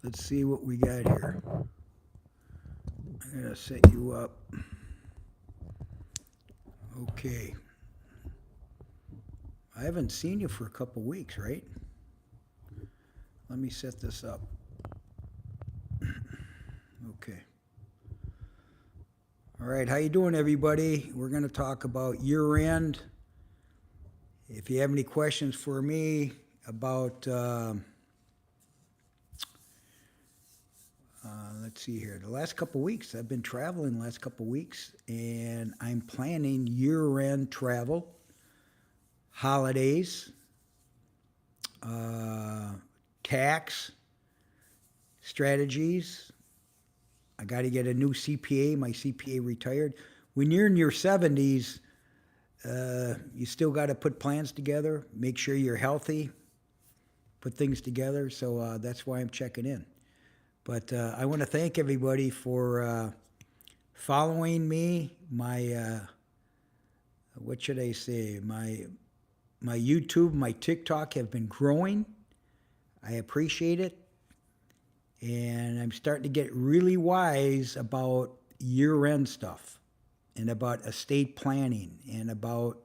Let's see what we got here. I'm going to set you up. Okay. I haven't seen you for a couple weeks, right? Let me set this up. Okay. All right, how you doing, everybody? We're going to talk about year-end. If you have any questions for me about, let's see here, the last couple weeks, I've been traveling the last couple weeks, and I'm planning year-end travel, holidays, tax, strategies. I got to get a new CPA. My CPA retired. When you're in your 70s, you still got to put plans together, make sure you're healthy, put things together. So that's why I'm checking in. But I want to thank everybody for following me. My, what should I say? My YouTube, my TikTok have been growing. I appreciate it. And I'm starting to get really wise about year-end stuff and about estate planning and about,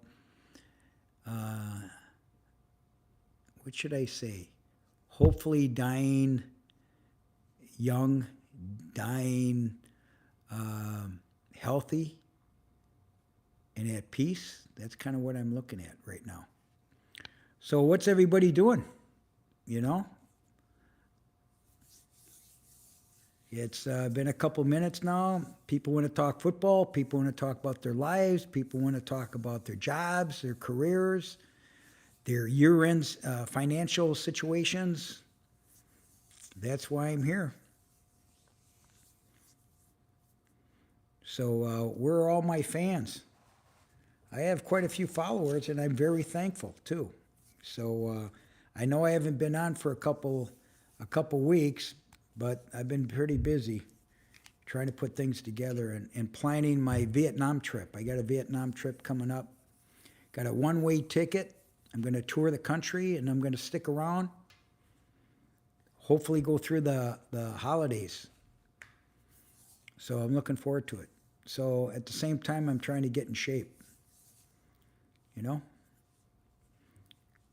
what should I say? Hopefully dying young, dying healthy and at peace. That's kind of what I'm looking at right now. So what's everybody doing? You know? It's been a couple minutes now. People want to talk football. People want to talk about their lives. People want to talk about their jobs, their careers, their year-end financial situations. That's why I'm here. So where are all my fans? I have quite a few followers, and I'm very thankful too. So I know I haven't been on for a couple weeks, but I've been pretty busy trying to put things together and planning my Vietnam trip. I got a Vietnam trip coming up. Got a one-way ticket. I'm going to tour the country, and I'm going to stick around. Hopefully go through the holidays. So I'm looking forward to it. So at the same time, I'm trying to get in shape. You know?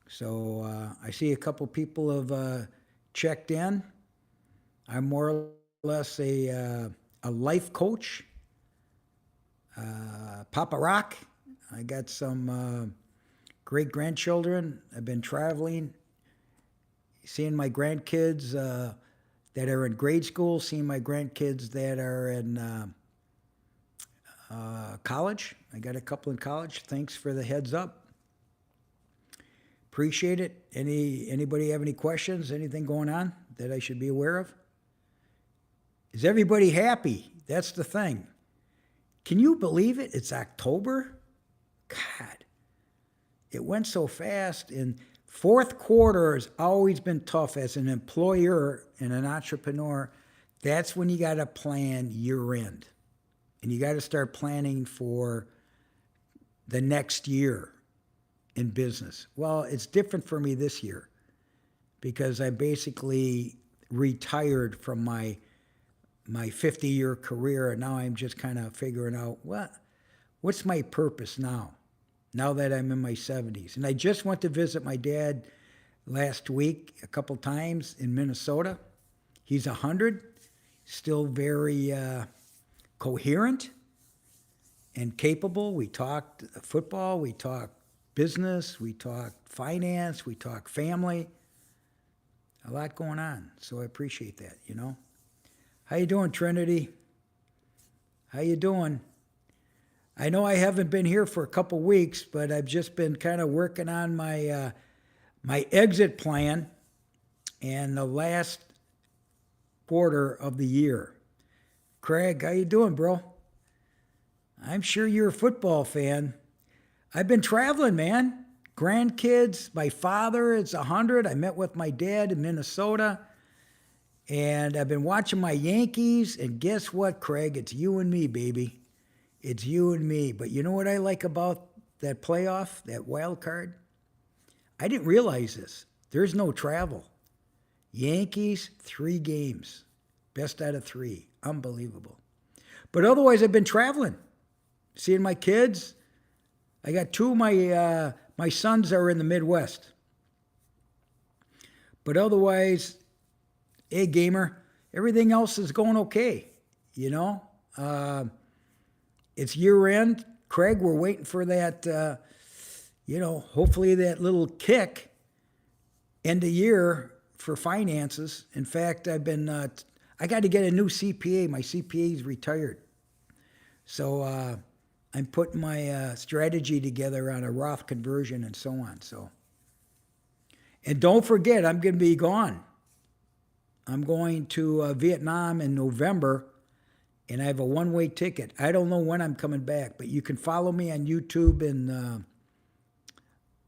So I see a couple people have checked in. I'm more or less a life coach, Papa Rock. I got some great grandchildren. I've been traveling, seeing my grandkids that are in grade school, seeing my grandkids that are in college. I got a couple in college. Thanks for the heads up. Appreciate it. Anybody have any questions? Anything going on that I should be aware of? Is everybody happy? That's the thing. Can you believe it? It's October? God, it went so fast. And fourth quarter has always been tough as an employer and an entrepreneur. That's when you got to plan year end. And you got to start planning for the next year in business. Well, it's different for me this year because I basically retired from my 50-year career, and now I'm just kind of figuring out what's my purpose now that I'm in my 70s. And I just went to visit my dad last week a couple times in Minnesota. He's 100, still very coherent and capable. We talked football, we talked business, we talked finance, we talked family. A lot going on, so I appreciate that, you know. How you doing, Trinity? How you doing? I know I haven't been here for a couple weeks, but I've just been kind of working on my my exit plan and the last quarter of the year. Craig, how you doing, bro? I'm sure you're a football fan. I've been traveling, man. Grandkids, my father is 100. I met with my dad in Minnesota. And I've been watching my Yankees, and guess what, Craig? It's you and me, baby. It's you and me. But you know what I like about that playoff, that wild card? I didn't realize this. There's no travel. Yankees, 3 games. Best out of 3. Unbelievable. But otherwise, I've been traveling, seeing my kids. I got 2 of my sons are in the Midwest. But otherwise, hey, gamer, everything else is going okay, you know? It's year end. Craig, we're waiting for that, hopefully that little kick end of year for finances. In fact, I got to get a new CPA. My CPA is retired. So I'm putting my strategy together on a Roth conversion and so on. And don't forget, I'm going to be gone. I'm going to Vietnam in November, and I have a one-way ticket. I don't know when I'm coming back, but you can follow me on YouTube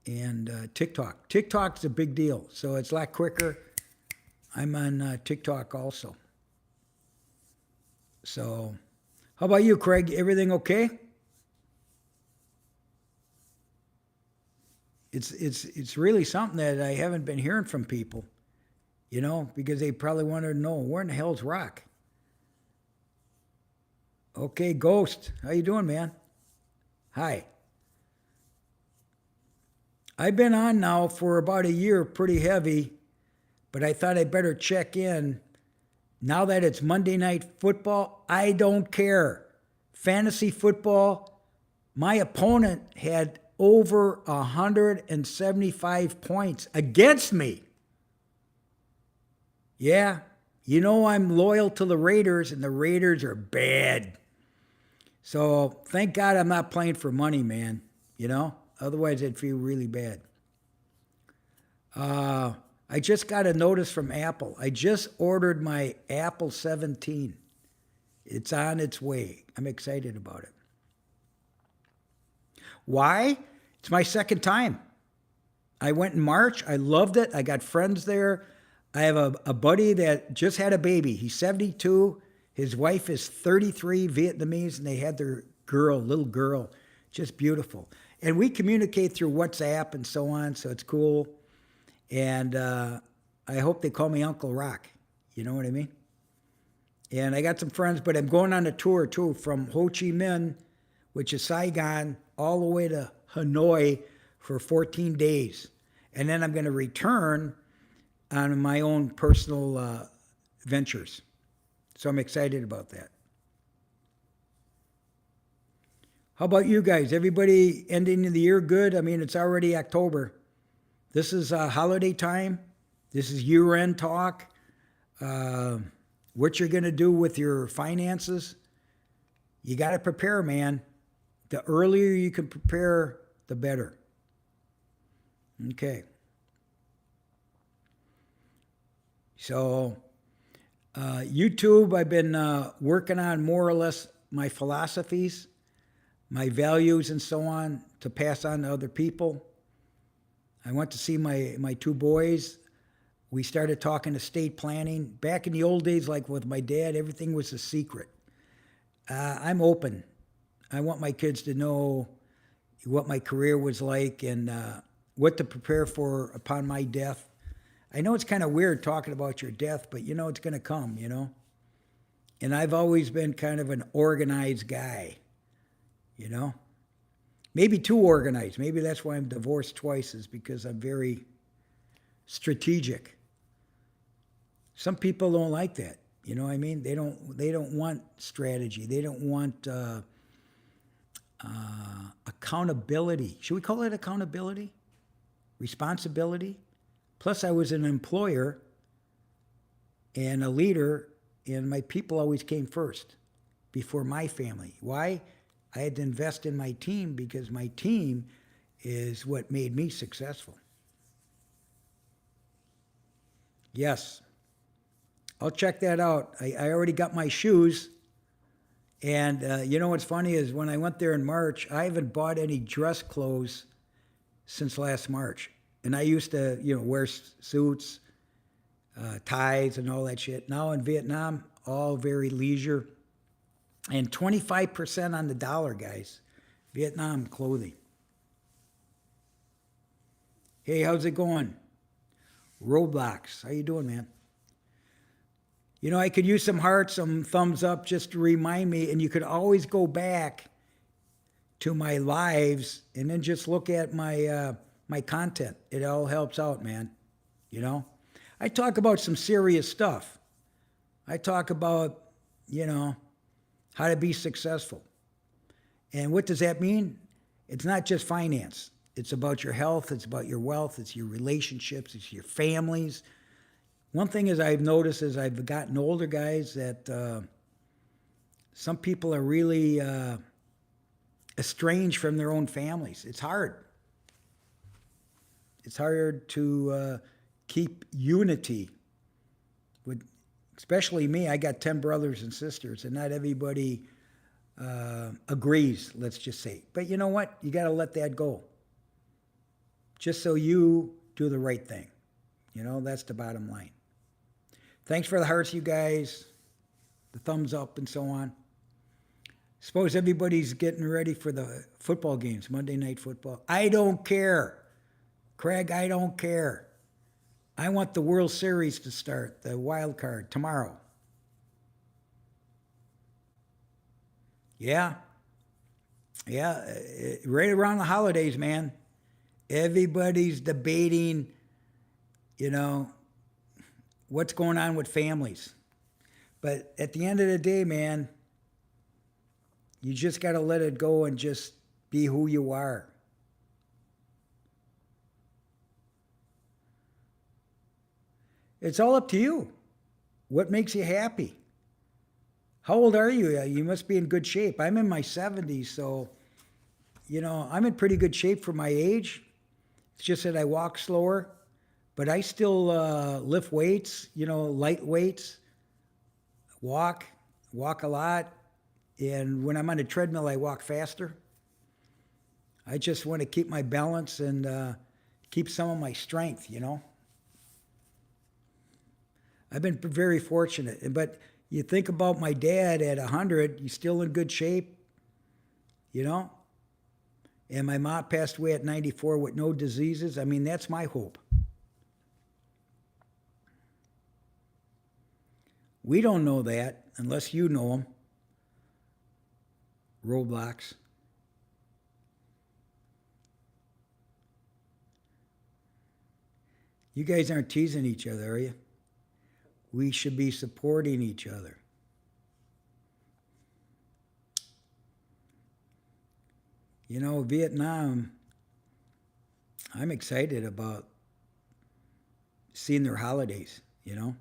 and TikTok. TikTok's a big deal, so it's a lot quicker. I'm on TikTok also. So, how about you, Craig? Everything okay? It's really something that I haven't been hearing from people, because they probably want to know, where in the hell's Rock? Okay, Ghost, how you doing, man? Hi. I've been on now for about a year, pretty heavy, but I thought I'd better check in. Now that it's Monday Night Football, I don't care. Fantasy football, my opponent had over 175 points against me. Yeah, I'm loyal to the Raiders, and the Raiders are bad. So thank God I'm not playing for money, man. Otherwise I'd feel really bad. I just got a notice from Apple. I just ordered my Apple 17. It's on its way. I'm excited about it. Why? It's my second time. I went in March. I loved it. I got friends there. I have a buddy that just had a baby. He's 72. His wife is 33, Vietnamese, and they had their little girl, just beautiful. And we communicate through WhatsApp and so on, so it's cool. And I hope they call me Uncle Rock. You know what I mean? And I got some friends, but I'm going on a tour too, from Ho Chi Minh, which is Saigon, all the way to Hanoi for 14 days. And then I'm going to return on my own personal ventures. So I'm excited about that. How about you guys? Everybody ending the year good? I mean, it's already October. This is holiday time. This is year-end talk. What you're going to do with your finances. You got to prepare, man. The earlier you can prepare, the better. Okay. So, YouTube, I've been working on more or less my philosophies, my values, and so on to pass on to other people. I went to see my 2 boys. We started talking estate planning. Back in the old days, like with my dad, everything was a secret. I'm open. I want my kids to know what my career was like and what to prepare for upon my death. I know it's kind of weird talking about your death, but it's going to come, And I've always been kind of an organized guy, Maybe too organized. Maybe that's why I'm divorced twice, is because I'm very strategic. Some people don't like that. You know what I mean? They don't want strategy. They don't want accountability. Should we call it accountability? Responsibility? Plus, I was an employer and a leader, and my people always came first before my family. Why? I had to invest in my team because my team is what made me successful. Yes. I'll check that out. I already got my shoes. And what's funny is when I went there in March, I haven't bought any dress clothes since last March. And I used to, wear suits, ties, and all that shit. Now in Vietnam, all very leisure. And 25% on the dollar, guys. Vietnam clothing. Hey, how's it going? Roblox, how you doing, man? You know, I could use some hearts, some thumbs up just to remind me, and you could always go back to my lives and then just look at my content. It all helps out, man. You know, I talk about some serious stuff. I talk about, you know, how to be successful. And what does that mean? It's not just finance. It's about your health. It's about your wealth. It's your relationships. It's your families. One thing is I've noticed as I've gotten older, guys, that some people are really estranged from their own families. It's hard. It's hard to keep unity with, especially me. I got 10 brothers and sisters, and not everybody agrees, let's just say. But you know what? You got to let that go. Just so you do the right thing. You know, that's the bottom line. Thanks for the hearts, you guys, the thumbs up and so on. Suppose everybody's getting ready for the football games, Monday Night Football. I don't care. Craig, I don't care. I want the World Series to start, the wild card, tomorrow. Yeah. Yeah, right around the holidays, man. Everybody's debating, you know, what's going on with families. But at the end of the day, man, you just got to let it go and just be who you are. It's all up to you. What makes you happy? How old are you? You must be in good shape. I'm in my 70s, so, you know, I'm in pretty good shape for my age. It's just that I walk slower, but I still lift weights, you know, light weights, walk a lot. And when I'm on a treadmill, I walk faster. I just want to keep my balance and keep some of my strength, you know. I've been very fortunate. But you think about my dad at 100, he's still in good shape, you know. And my mom passed away at 94 with no diseases. I mean, that's my hope. We don't know that unless you know them. Roblox. You guys aren't teasing each other, are you? We should be supporting each other. You know, Vietnam, I'm excited about seeing their holidays, you know.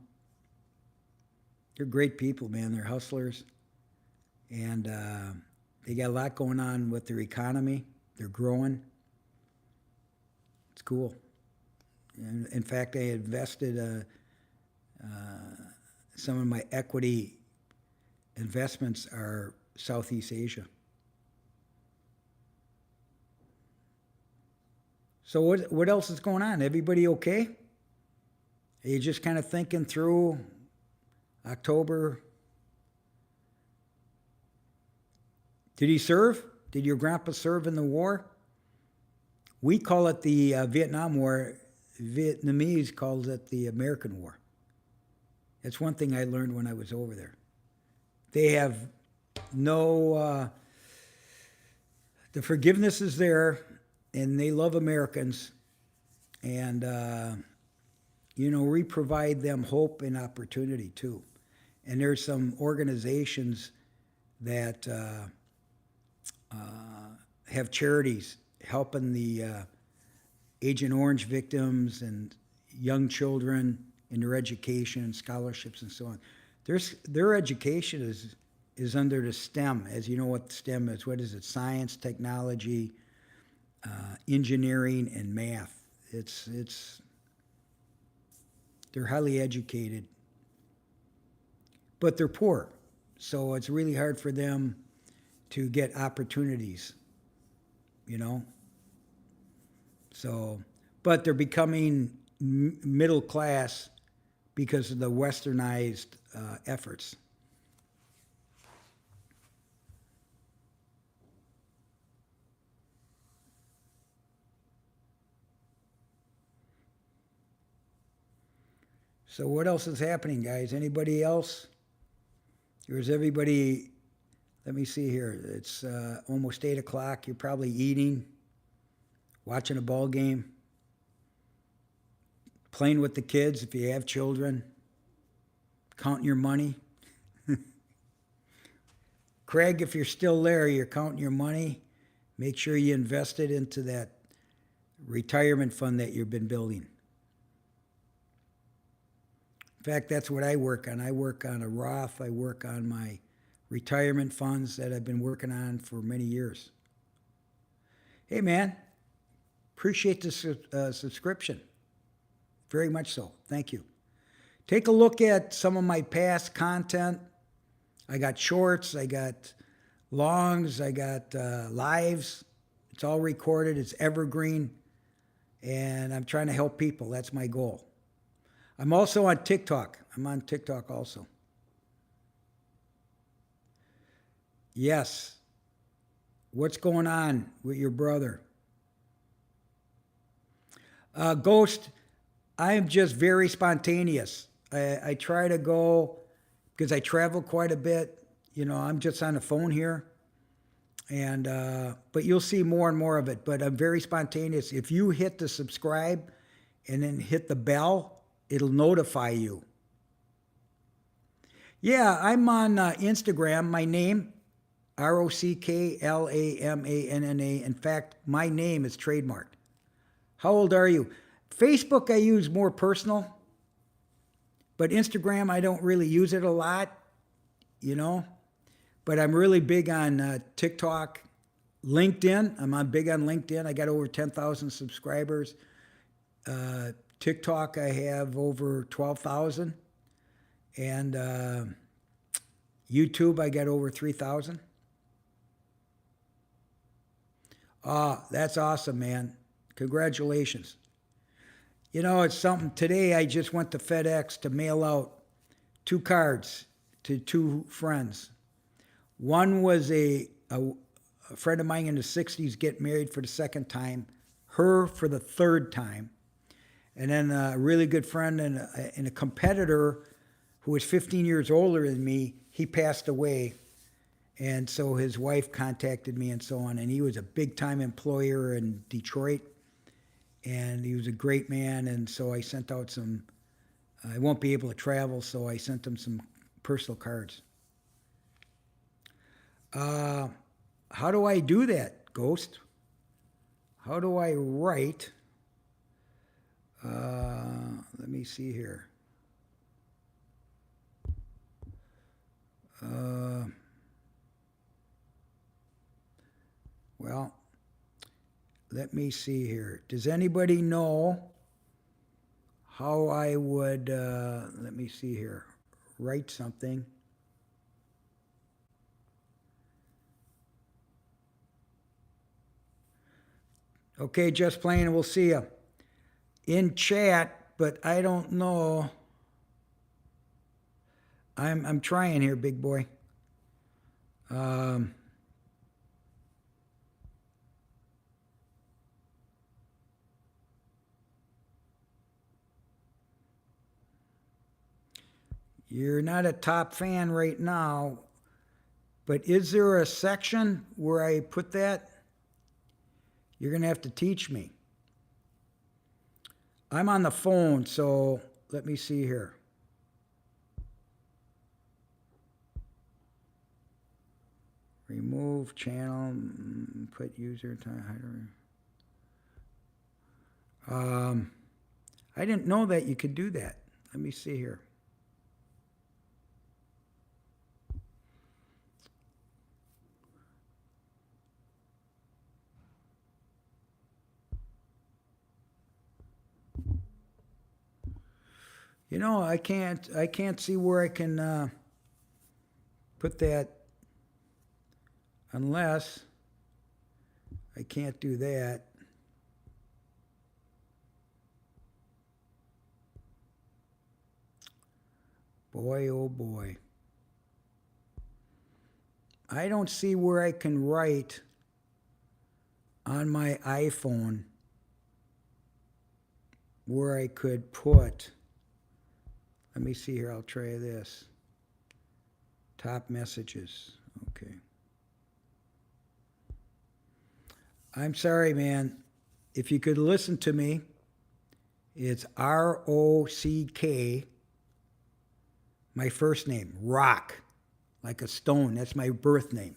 They're great people, man. They're hustlers. And they got a lot going on with their economy. They're growing. It's cool. And in fact, I invested some of my equity investments are Southeast Asia. So what else is going on? Everybody okay? Are you just kind of thinking through October? Did he serve? Did your grandpa serve in the war? We call it the Vietnam War. Vietnamese calls it the American War. That's one thing I learned when I was over there. They have no, the forgiveness is there, and they love Americans. And, you know, we provide them hope and opportunity too. And there's some organizations that have charities helping the Agent Orange victims and young children in their education and scholarships and so on. Their education is under the STEM, as you know what STEM is. What is it? Science, technology, engineering, and math. They're highly educated, but they're poor. So it's really hard for them to get opportunities, you know. So, but they're becoming middle class because of the westernized efforts. So what else is happening, guys? Anybody else? Or is everybody, let me see here. It's almost 8 o'clock. You're probably eating, watching a ball game, playing with the kids if you have children, counting your money. Craig, if you're still there, you're counting your money. Make sure you invest it into that retirement fund that you've been building. In fact, that's what I work on. I work on a Roth. I work on my retirement funds that I've been working on for many years. Hey, man, appreciate the subscription. Very much so. Thank you. Take a look at some of my past content. I got shorts, I got longs, I got lives. It's all recorded. It's evergreen. And I'm trying to help people. That's my goal. I'm also on TikTok. I'm on TikTok also. Yes. What's going on with your brother? Ghost, I am just very spontaneous. I try to go, because I travel quite a bit. You know, I'm just on the phone here. And but you'll see more and more of it. But I'm very spontaneous. If you hit the subscribe and then hit the bell, it'll notify you. Yeah, I'm on Instagram. My name, RockLaManna. In fact, my name is trademarked. How old are you? Facebook I use more personal. But Instagram, I don't really use it a lot, you know. But I'm really big on TikTok, LinkedIn. I'm big on LinkedIn. I got over 10,000 subscribers. TikTok, I have over 12,000. And YouTube, I got over 3,000. Ah, that's awesome, man. Congratulations. You know, it's something. Today, I just went to FedEx to mail out 2 cards to 2 friends. One was a friend of mine in the 60s get married for the 2nd time, her for the 3rd time. And then a really good friend and a competitor who was 15 years older than me, he passed away. And so his wife contacted me and so on. And he was a big-time employer in Detroit. And he was a great man. And so I sent out some, I won't be able to travel, so I sent him some personal cards. How do I do that, Ghost? How do I write? Let me see here. Well, let me see here. Does anybody know how I would, let me see here, write something? Okay, just playing, we'll see you in chat, but I don't know. I'm trying here, big boy. You're not a top fan right now, but is there a section where I put that? You're going to have to teach me. I'm on the phone, so let me see here. Remove channel, put user time. I didn't know that you could do that. Let me see here. You know, I can't see where I can put that unless I can't do that. Boy, oh boy. I don't see where I can write on my iPhone where I could put Let me see here. I'll try this. Top messages. Okay. I'm sorry, man. If you could listen to me, it's R-O-C-K, my first name, Rock, like a stone. That's my birth name.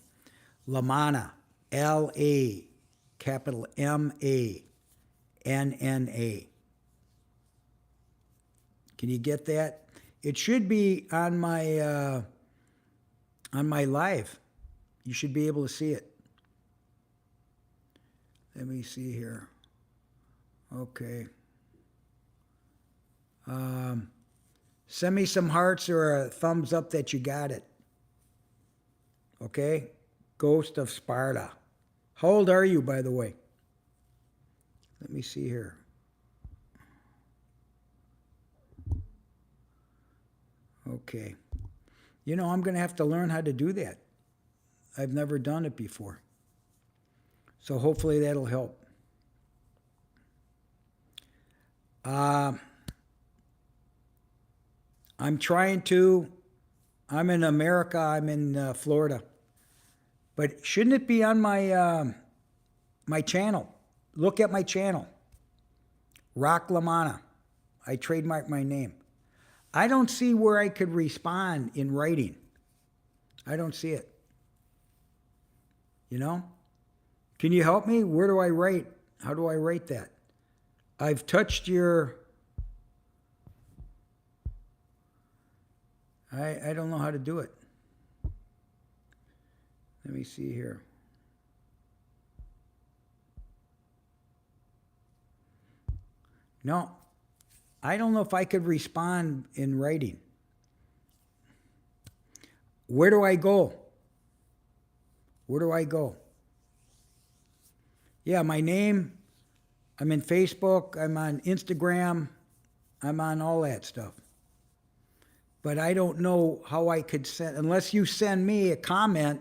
LaManna, L-A, capital M-A-N-N-A. Can you get that? It should be on my live. You should be able to see it. Let me see here. Okay. Send me some hearts or a thumbs up that you got it. Okay? Ghost of Sparta. How old are you, by the way? Let me see here. Okay. You know, I'm going to have to learn how to do that. I've never done it before. So hopefully that'll help. I'm in America, I'm in Florida. But shouldn't it be on my my channel? Look at my channel. Rock LaManna. I trademarked my name. I don't see where I could respond in writing. I don't see it. You know? Can you help me? Where do I write? How do I write that? I've touched your... I don't know how to do it. Let me see here. No, I don't know if I could respond in writing. Where do I go? Where do I go? Yeah, my name, I'm in Facebook, I'm on Instagram, I'm on all that stuff. But I don't know how I could send, unless you send me a comment,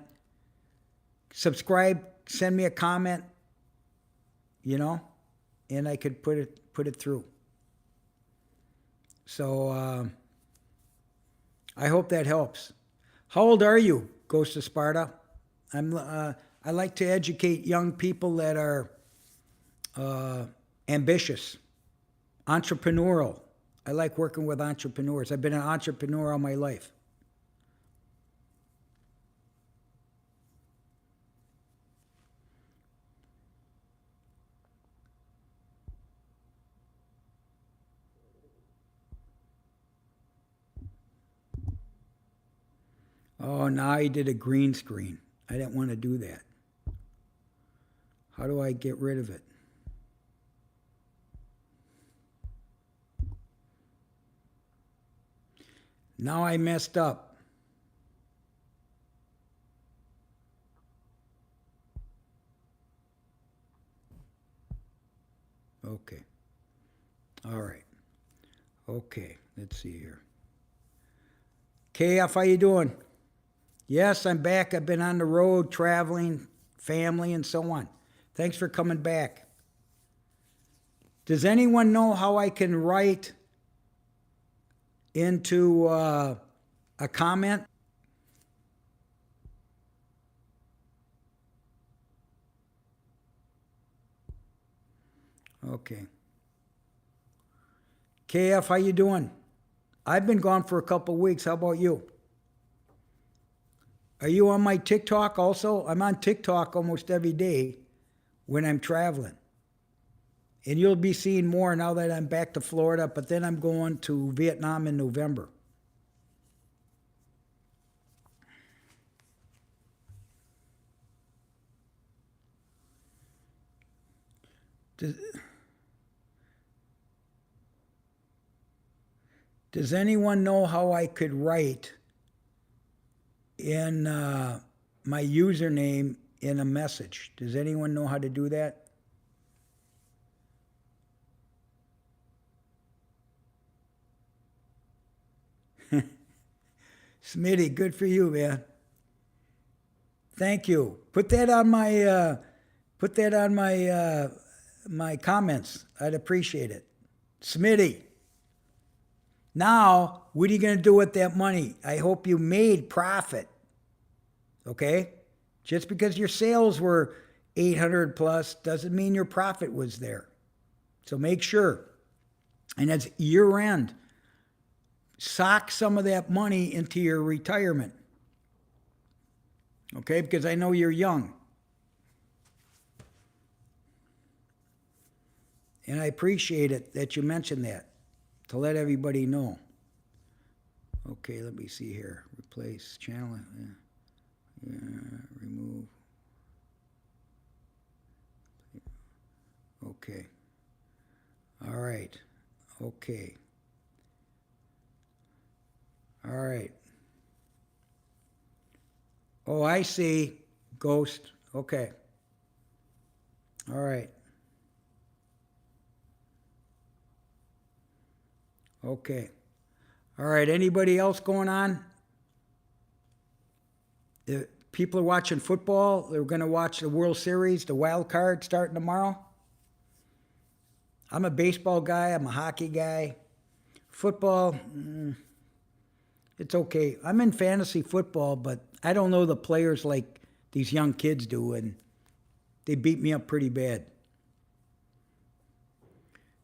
subscribe, send me a comment, you know, and I could put it through. So I hope that helps. How old are you, Ghost of Sparta? I like to educate young people that are ambitious, entrepreneurial. I like working with entrepreneurs. I've been an entrepreneur all my life. Oh, now I did a green screen. I didn't want to do that. How do I get rid of it? Now I messed up. Okay. All right. Okay, let's see here. KF, how you doing? Yes, I'm back. I've been on the road, traveling, family, and so on. Thanks for coming back. Does anyone know how I can write into a comment? Okay. KF, how you doing? I've been gone for a couple weeks. How about you? Are you on my TikTok also? I'm on TikTok almost every day when I'm traveling. And you'll be seeing more now that I'm back to Florida, but then I'm going to Vietnam in November. Does anyone know how I could write in my username in a message? Does anyone know how to do that? Smitty, good for you, man. Thank you. Put that on my comments. I'd appreciate it. Smitty. Now, what are you going to do with that money? I hope you made profit. Okay? Just because your sales were 800 plus doesn't mean your profit was there. So make sure. And as year end, sock some of that money into your retirement. Okay? Because I know you're young. And I appreciate it that you mentioned that, to let everybody know. Okay, let me see here. Replace channel. Yeah, remove. Okay. All right. Okay. All right. Oh, I see. Ghost. Okay. All right. Okay. All right. Anybody else going on? The people are watching football. They're going to watch the World Series, the wild card starting tomorrow. I'm a baseball guy. I'm a hockey guy. Football, it's okay. I'm in fantasy football, but I don't know the players like these young kids do, and they beat me up pretty bad.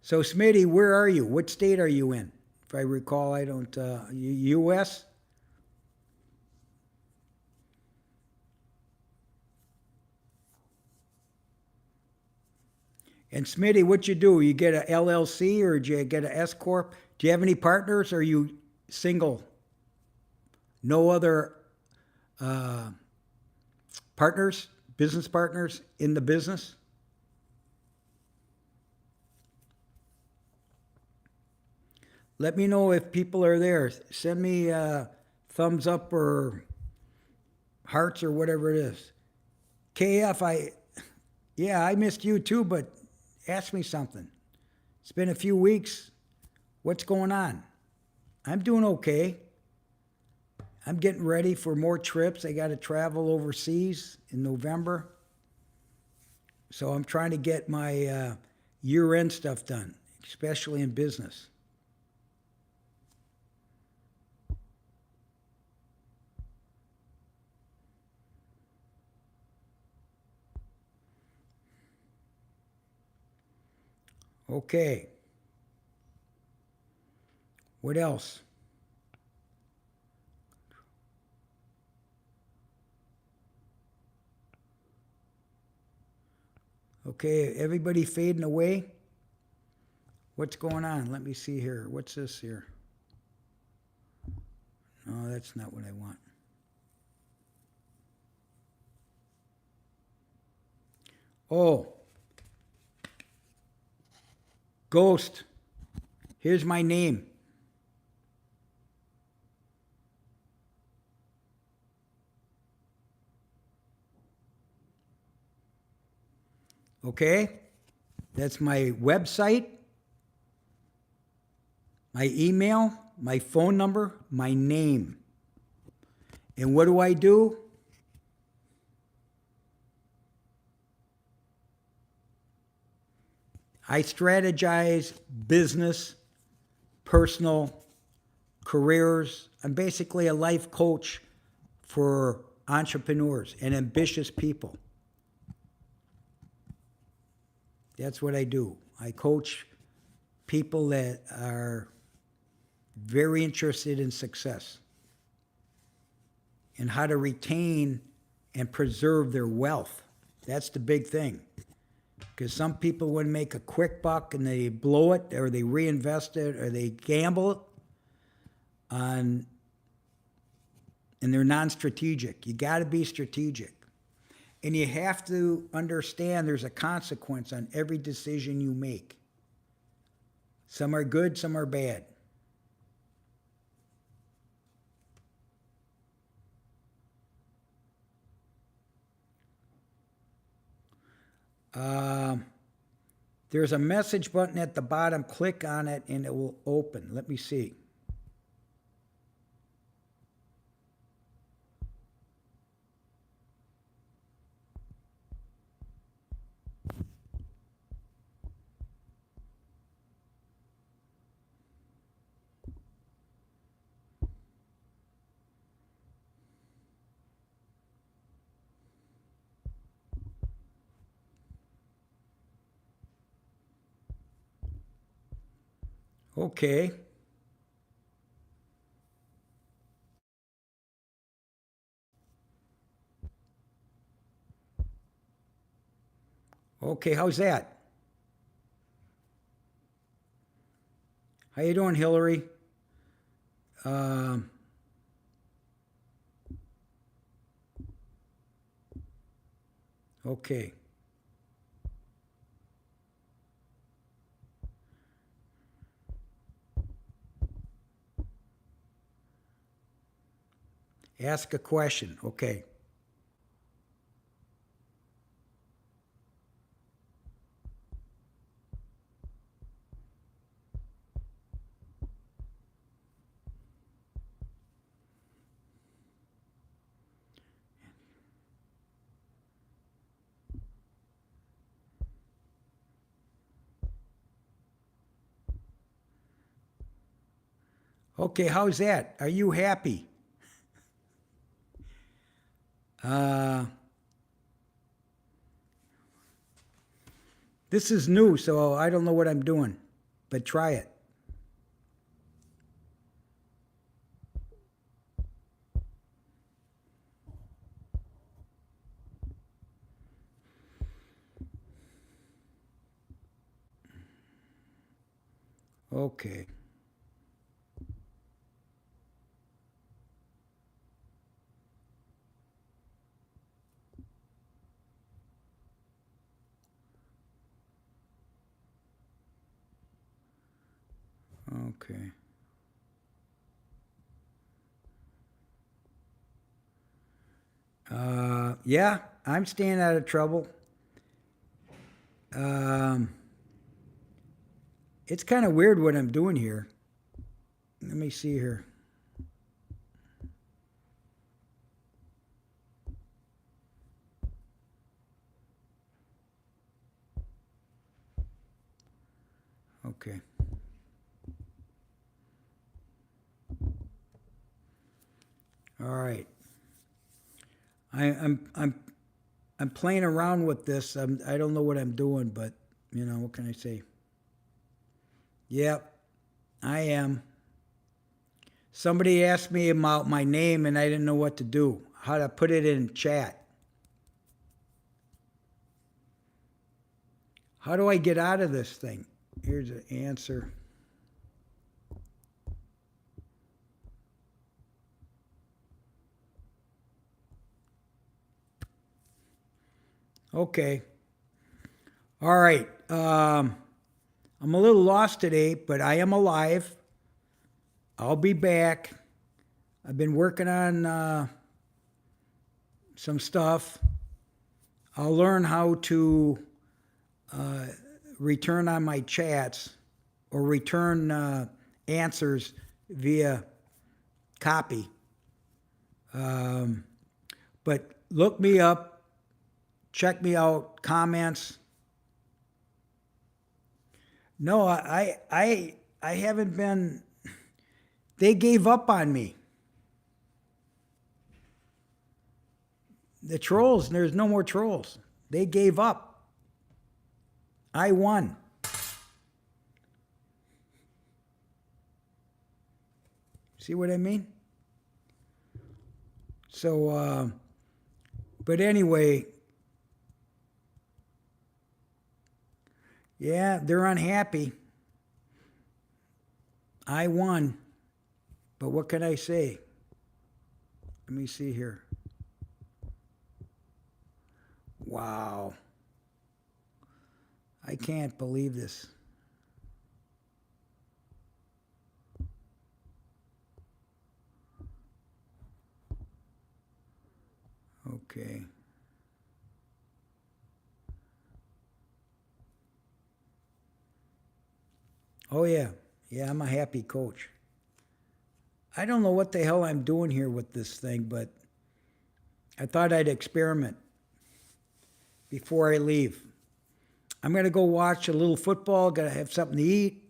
So, Smitty, where are you? What state are you in? If I recall, I don't. U.S.? And Smitty, what you do? You get a LLC or do you get a S corp? Do you have any partners? Or are you single? No other partners, business partners in the business? Let me know if people are there. Send me thumbs up or hearts or whatever it is. KF, I missed you too, but ask me something. It's been a few weeks. What's going on? I'm doing okay. I'm getting ready for more trips. I got to travel overseas in November. So I'm trying to get my year-end stuff done, especially in business. Okay. What else? Okay, everybody fading away? What's going on? Let me see here. What's this here? No, that's not what I want. Oh. Ghost. Here's my name. Okay? That's my website, my email, my phone number, my name. And what do? I strategize business, personal, careers. I'm basically a life coach for entrepreneurs and ambitious people. That's what I do. I coach people that are very interested in success and how to retain and preserve their wealth. That's the big thing. Because some people would make a quick buck and they blow it or they reinvest it or they gamble on, and they're non-strategic. You got to be strategic. And you have to understand there's a consequence on every decision you make. Some are good, some are bad. There's a message button at the bottom. Click on it and it will open. Let me see. Okay. Okay, how's that? How you doing, Hillary? Um, okay. Ask a question. Okay. Okay, how's that? Are you happy? Uh, this is new, so I don't know what I'm doing, but try it. Okay. Okay. Yeah, I'm staying out of trouble. Um, it's kind of weird what I'm doing here. Let me see here. Okay. All right. I, I'm I'm I'm playing around with this. I don't know what I'm doing, but what can I say? Yep, I am. Somebody asked me about my name and I didn't know what to do. How to put it in chat. How do I get out of this thing? Here's an answer. Okay. All right. I'm a little lost today, but I am alive. I'll be back. I've been working on some stuff. I'll learn how to return on my chats or return answers via copy. But look me up, check me out, comments. No, I haven't been. They gave up on me. The trolls, there's no more trolls. They gave up. I won. See what I mean? So, but anyway, yeah, they're unhappy. I won. But what can I say? Let me see here. Wow. I can't believe this. Okay. Oh, yeah. Yeah, I'm a happy coach. I don't know what the hell I'm doing here with this thing, but I thought I'd experiment before I leave. I'm going to go watch a little football, got to have something to eat.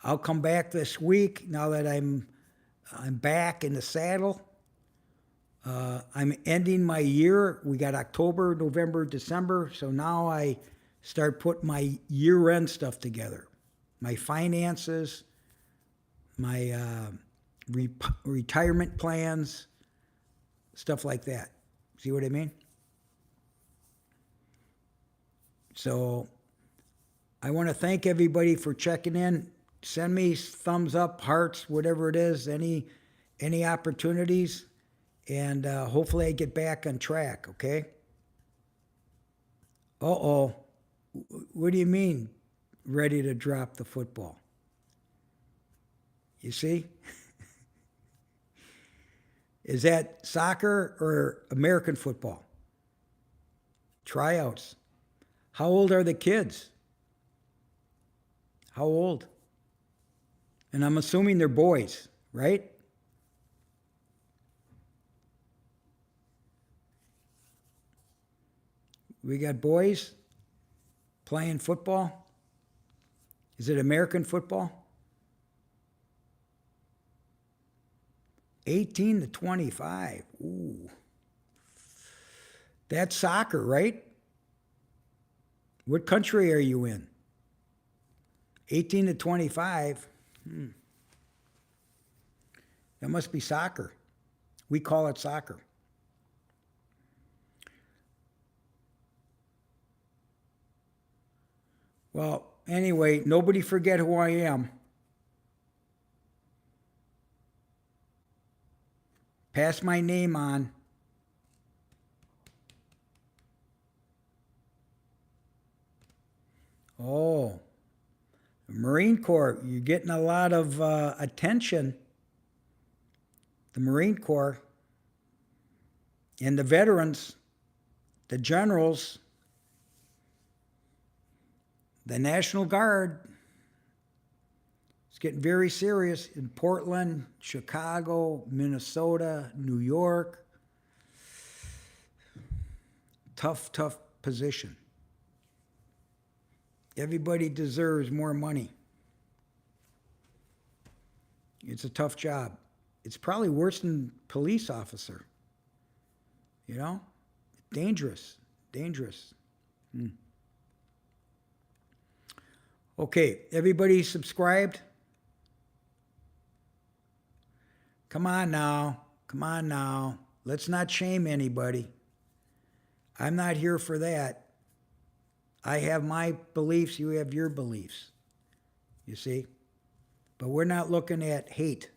I'll come back this week now that I'm back in the saddle. I'm ending my year. We got October, November, December. So now I start putting my year-end stuff together. My finances, my retirement plans, stuff like that. See what I mean? So I want to thank everybody for checking in. Send me thumbs up, hearts, whatever it is, any opportunities, and hopefully I get back on track, okay? Uh-oh. What do you mean, ready to drop the football? You see? Is that soccer or American football? Tryouts. How old are the kids? How old? And I'm assuming they're boys, right? We got boys playing football. Is it American football? 18 to 25. Ooh. That's soccer, right? What country are you in? 18 to 25. That must be soccer. We call it soccer. Well, anyway, nobody forget who I am. Pass my name on. Oh, the Marine Corps, you're getting a lot of attention. The Marine Corps and the veterans, the generals, the National Guard. It's getting very serious in Portland, Chicago, Minnesota, New York. Tough position. Everybody deserves more money. It's a tough job. It's probably worse than police officer. You know? Dangerous. Okay, everybody subscribed? Come on now. Let's not shame anybody. I'm not here for that. I have my beliefs, you have your beliefs. You see? But we're not looking at hate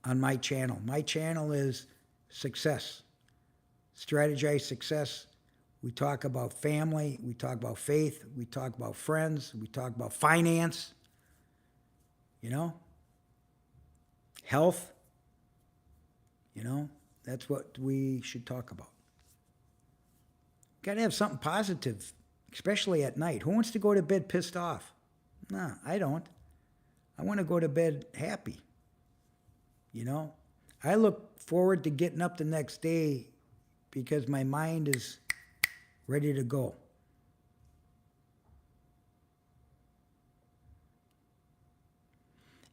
on my channel. My channel is success. Strategize success. We talk about family. We talk about faith. We talk about friends. We talk about finance. You know? Health. You know? That's what we should talk about. Got to have something positive, especially at night. Who wants to go to bed pissed off? Nah, I don't. I want to go to bed happy. You know? I look forward to getting up the next day because my mind is ready to go.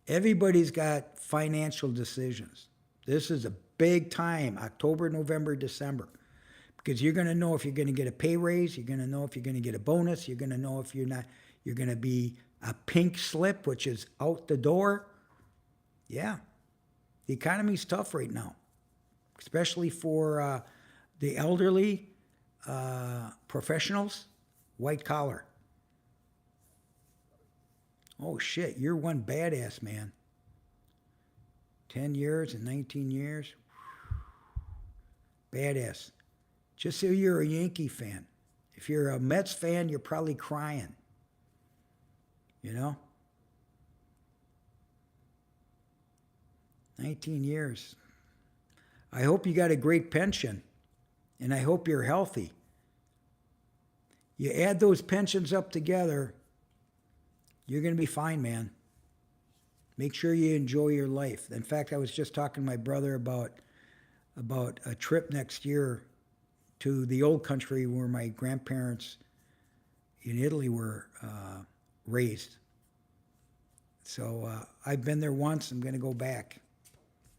Everybody's got financial decisions. This is a big time, October, November, December. Because you're going to know if you're going to get a pay raise, you're going to know if you're going to get a bonus, you're going to know if you're going to be a pink slip, which is out the door. Yeah. The economy's tough right now, especially for the elderly, professionals, white collar. Oh shit, you're one badass, man. 10 years and 19 years. Badass. Just so you're a Yankee fan. If you're a Mets fan, you're probably crying. You know? 19 years. I hope you got a great pension, and I hope you're healthy. You add those pensions up together, you're going to be fine, man. Make sure you enjoy your life. In fact, I was just talking to my brother about a trip next year to the old country where my grandparents in Italy were raised. So I've been there once. I'm going to go back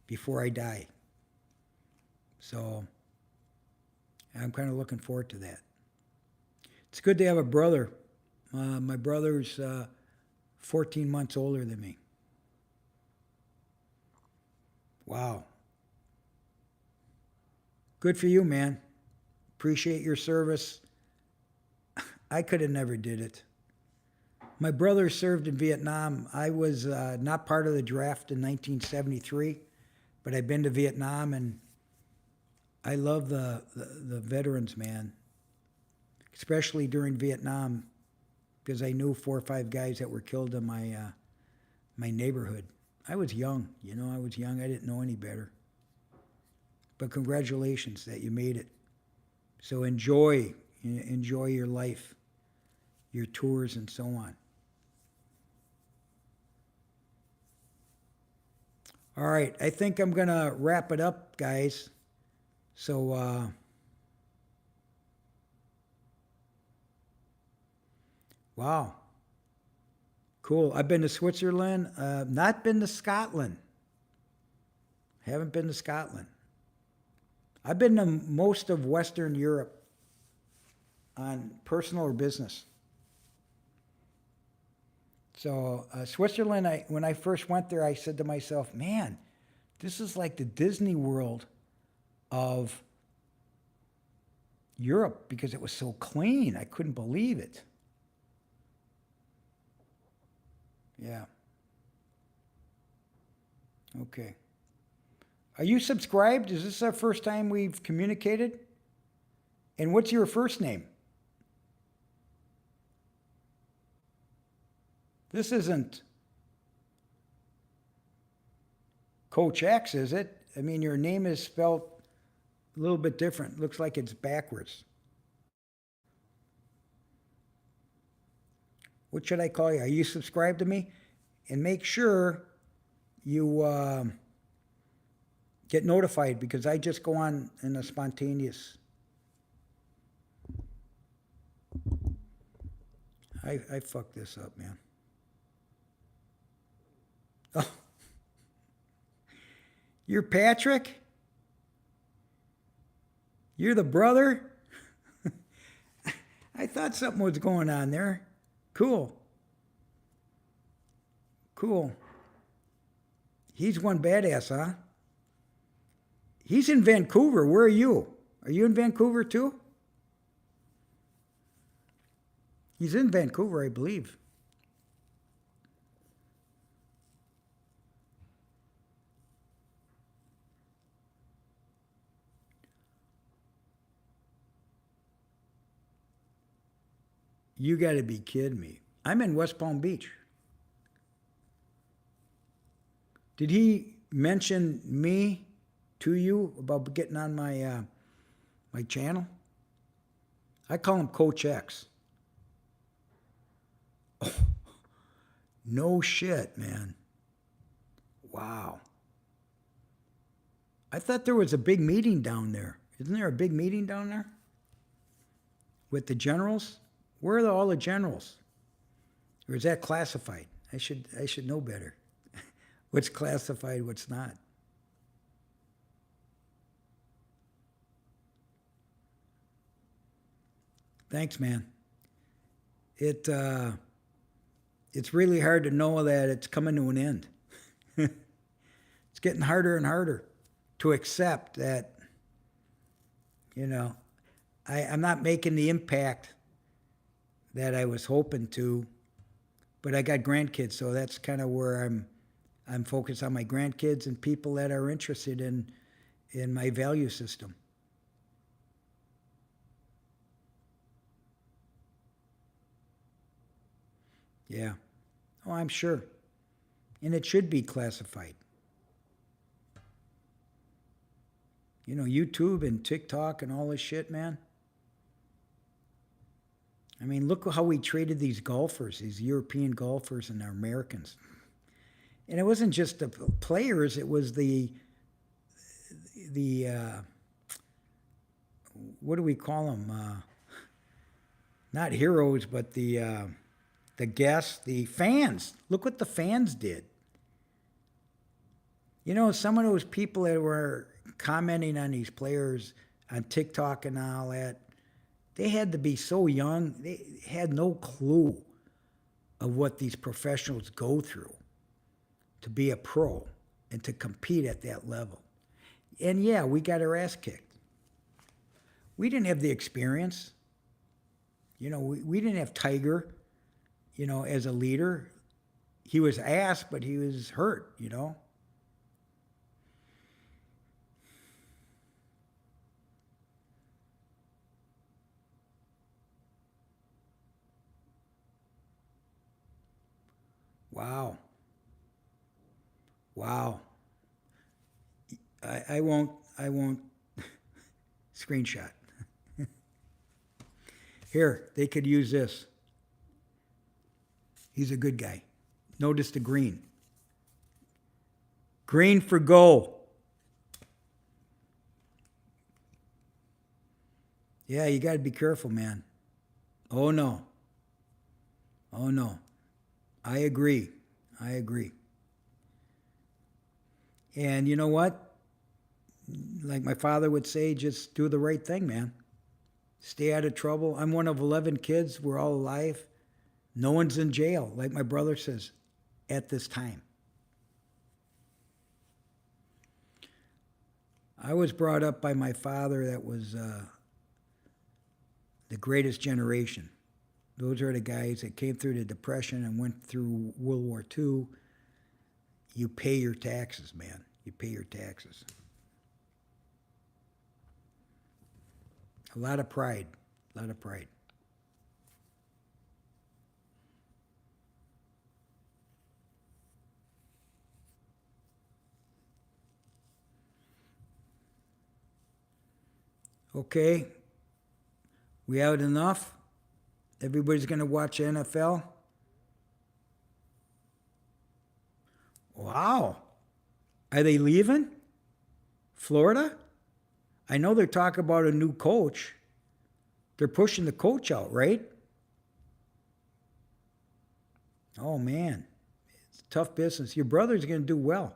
before I die. So I'm kind of looking forward to that. It's good to have a brother. My brother's 14 months older than me. Wow. Good for you, man. Appreciate your service. I could have never did it. My brother served in Vietnam. I was not part of the draft in 1973, but I've been to Vietnam, and I love the veterans, man, especially during Vietnam, because I knew 4 or 5 guys that were killed in my neighborhood. I was young, I was young. I didn't know any better. But congratulations that you made it. So enjoy your life, your tours, and so on. All right, I think I'm going to wrap it up, guys. So, wow. Cool. I've been to Switzerland, not been to Scotland. Haven't been to Scotland. I've been to most of Western Europe on personal or business. So Switzerland, when I first went there, I said to myself, man, this is like the Disney World of Europe because it was so clean. I couldn't believe it. Yeah. Okay. Are you subscribed? Is this our first time we've communicated? And what's your first name? This isn't Coach X, is it? I mean, your name is spelled a little bit different. Looks like it's backwards. What should I call you? Are you subscribed to me? And make sure you get notified because I just go on in a spontaneous. I fucked this up, man. Oh. You're Patrick? You're the brother? I thought something was going on there. Cool. Cool. He's one badass, huh? He's in Vancouver. Where are you? Are you in Vancouver too? He's in Vancouver, I believe. You got to be kidding me. I'm in West Palm Beach. Did he mention me to you about getting on my my channel? I call him Coach X. Oh, no shit, man. Wow. I thought there was a big meeting down there. Isn't there a big meeting down there? With the generals? Where are all the generals? Or is that classified? I should know better. What's classified, what's not. Thanks, man. It's really hard to know that it's coming to an end. It's getting harder and harder to accept that, I'm not making the impact that I was hoping to, but I got grandkids, so that's kind of where I'm focused on my grandkids and people that are interested in my value system. Yeah. Oh, I'm sure. And it should be classified. YouTube and TikTok and all this shit, man. I mean, look how we treated these golfers, these European golfers and our Americans. And it wasn't just the players, it was the what do we call them? Not heroes, but the guests, the fans. Look what the fans did. Some of those people that were commenting on these players on TikTok and all that, they had to be so young. They had no clue of what these professionals go through to be a pro. and to compete at that level. And yeah, we got our ass kicked. We didn't have the experience. We didn't have Tiger, as a leader. He was ass, but he was hurt. Wow. Wow. I won't screenshot. Here, they could use this. He's a good guy. Notice the green. Green for go. Yeah, you got to be careful, man. Oh, no. Oh, no. I agree. And you know what? Like my father would say, just do the right thing, man. Stay out of trouble. I'm one of 11 kids. We're all alive. No one's in jail, like my brother says, at this time. I was brought up by my father that was the greatest generation. Those are the guys that came through the Depression and went through World War II. You pay your taxes, man. You pay your taxes. A lot of pride. Okay. We out enough? Everybody's going to watch NFL? Wow. Are they leaving Florida? I know they're talking about a new coach. They're pushing the coach out, right? Oh, man. It's tough business. Your brother's going to do well.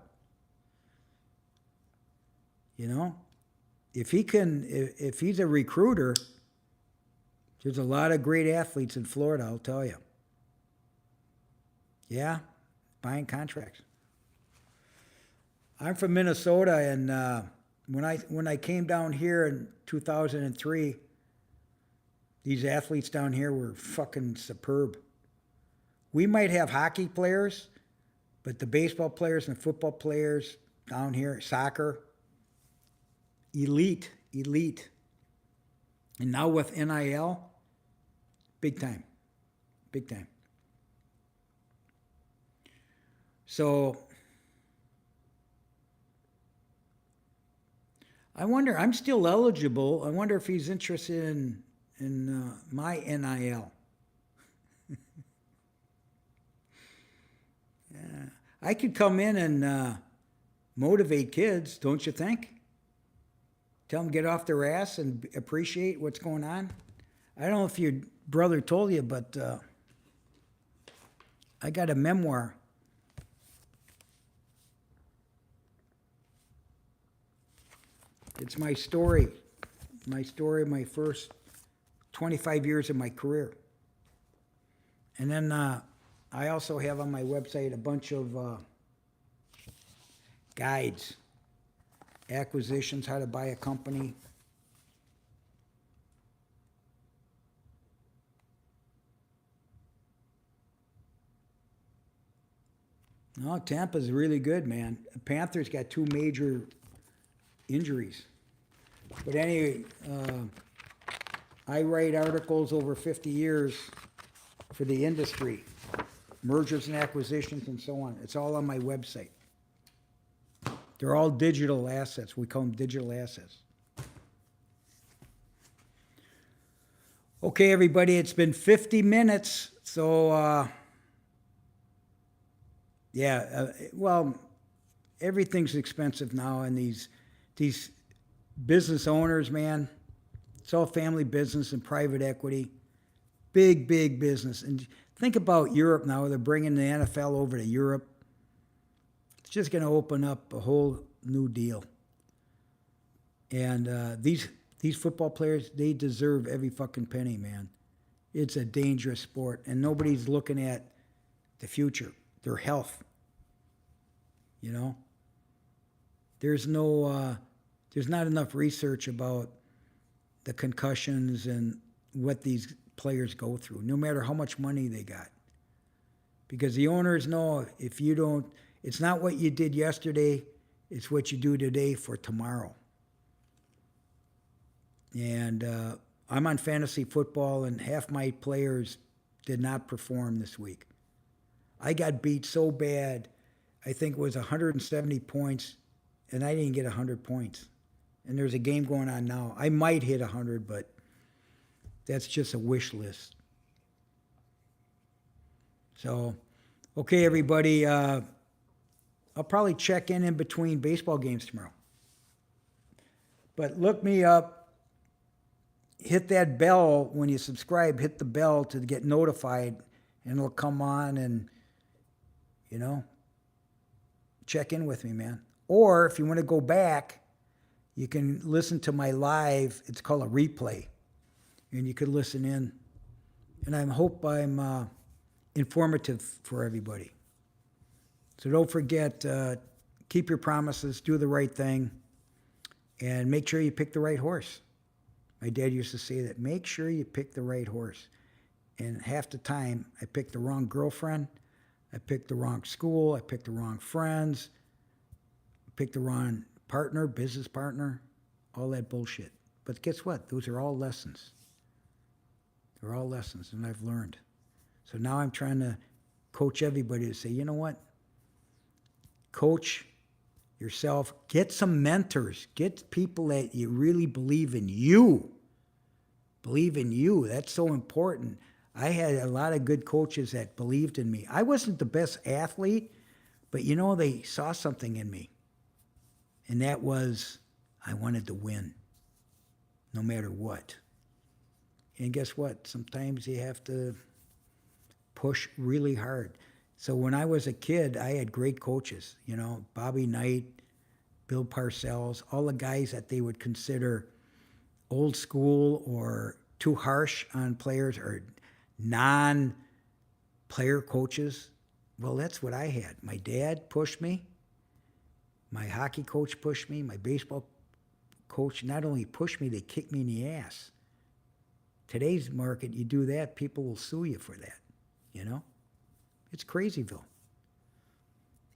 If he's a recruiter, there's a lot of great athletes in Florida, I'll tell you. Yeah, buying contracts. I'm from Minnesota, and when I came down here in 2003, these athletes down here were fucking superb. We might have hockey players, but the baseball players and football players down here, soccer, elite. And now with NIL, big time. So I wonder, I'm still eligible. I wonder if he's interested in my NIL. Yeah. I could come in and motivate kids, don't you think? Tell them get off their ass and appreciate what's going on. I don't know if your brother told you, but I got a memoir. It's my story, my first 25 years of my career. And then I also have on my website a bunch of guides, acquisitions, how to buy a company. No, Tampa's really good, man. The Panthers got 2 major injuries. But anyway, I write articles over 50 years for the industry, mergers and acquisitions and so on. It's all on my website. They're all digital assets. We call them digital assets. Okay, everybody, it's been 50 minutes. So, well, everything's expensive now, and these business owners, man, it's all family business and private equity. Big business. And think about Europe now. They're bringing the NFL over to Europe. It's just going to open up a whole new deal. And these football players, they deserve every fucking penny, man. It's a dangerous sport, and nobody's looking at the future, their health, there's there's not enough research about the concussions and what these players go through, no matter how much money they got. Because the owners know if you don't, it's not what you did yesterday, it's what you do today for tomorrow. And I'm on fantasy football, and half my players did not perform this week. I got beat so bad, I think it was 170 points, and I didn't get 100 points. And there's a game going on now. I might hit 100, but that's just a wish list. So, okay, everybody, I'll probably check in between baseball games tomorrow. But look me up. Hit that bell when you subscribe. Hit the bell to get notified, and it'll come on and, check in with me, man. Or if you want to go back, you can listen to my live. It's called a replay, and you could listen in. And I hope I'm informative for everybody. So don't forget, keep your promises, do the right thing, and make sure you pick the right horse. My dad used to say that, make sure you pick the right horse. And half the time, I picked the wrong girlfriend, I picked the wrong school, I picked the wrong friends, I picked the wrong partner, business partner, all that bullshit. But guess what? Those are all lessons. They're all lessons, and I've learned. So now I'm trying to coach everybody to say, you know what? Coach yourself. Get some mentors. Get people that you really believe in you. Believe in you. That's so important. I had a lot of good coaches that believed in me. I wasn't the best athlete, but they saw something in me. And that was, I wanted to win, no matter what. And guess what? Sometimes you have to push really hard. So when I was a kid, I had great coaches, Bobby Knight, Bill Parcells, all the guys that they would consider old school or too harsh on players or non-player coaches. Well, that's what I had. My dad pushed me. My hockey coach pushed me. My baseball coach not only pushed me, they kicked me in the ass. Today's market, you do that, people will sue you for that, It's crazyville.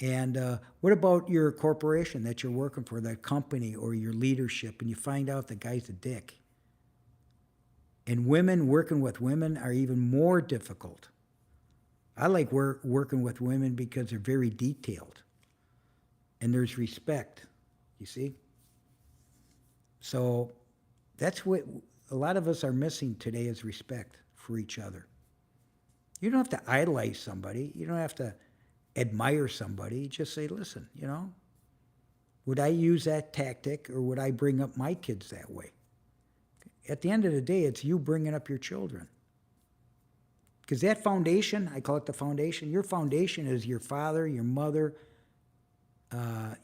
And what about your corporation that you're working for, that company or your leadership, and you find out the guy's a dick? And women, working with women are even more difficult. I like working with women because they're very detailed. And there's respect, you see? So that's what a lot of us are missing today, is respect for each other. You don't have to idolize somebody. You don't have to admire somebody. Just say, listen, would I use that tactic, or would I bring up my kids that way? At the end of the day, it's you bringing up your children. Because that foundation, I call it the foundation, your foundation is your father, your mother,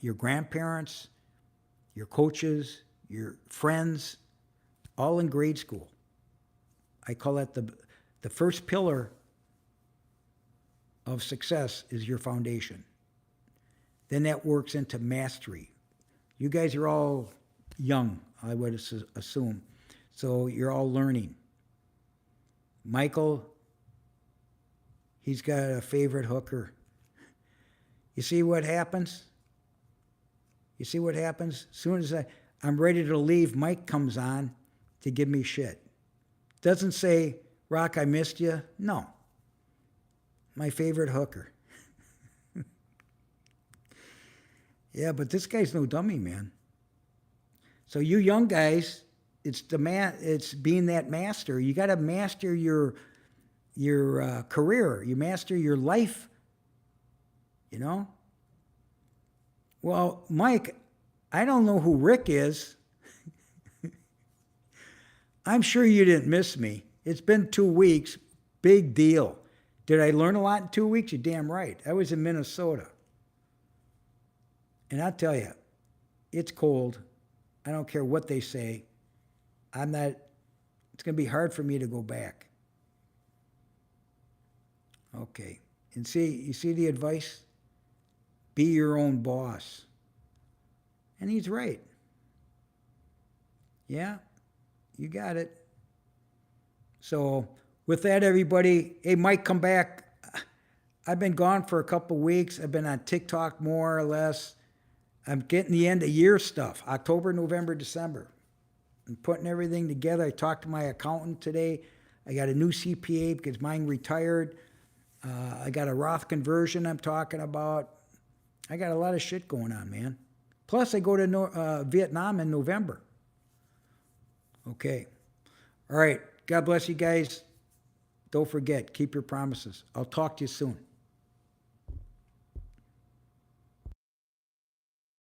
your grandparents, your coaches, your friends, all in grade school. I call that the first pillar of success is your foundation. Then that works into mastery. You guys are all young, I would assume. So you're all learning. Michael, he's got a favorite hooker. You see what happens? You see what happens? As soon as I'm ready to leave, Mike comes on to give me shit. Doesn't say, Rock, I missed you. No. My favorite hooker. Yeah, but this guy's no dummy, man. So you young guys, it's being that master. You got to master your career. You master your life. Well, Mike, I don't know who Rick is. I'm sure you didn't miss me. It's been 2 weeks. Big deal. Did I learn a lot in 2 weeks? You're damn right. I was in Minnesota. And I'll tell you, it's cold. I don't care what they say. It's going to be hard for me to go back. Okay. And you see the advice? Be your own boss. And he's right. Yeah, you got it. So with that, everybody, hey, Mike, come back. I've been gone for a couple weeks. I've been on TikTok more or less. I'm getting the end of year stuff, October, November, December. I'm putting everything together. I talked to my accountant today. I got a new CPA because mine retired. I got a Roth conversion I'm talking about. I got a lot of shit going on, man. Plus, I go to Vietnam in November. Okay. All right. God bless you guys. Don't forget, keep your promises. I'll talk to you soon.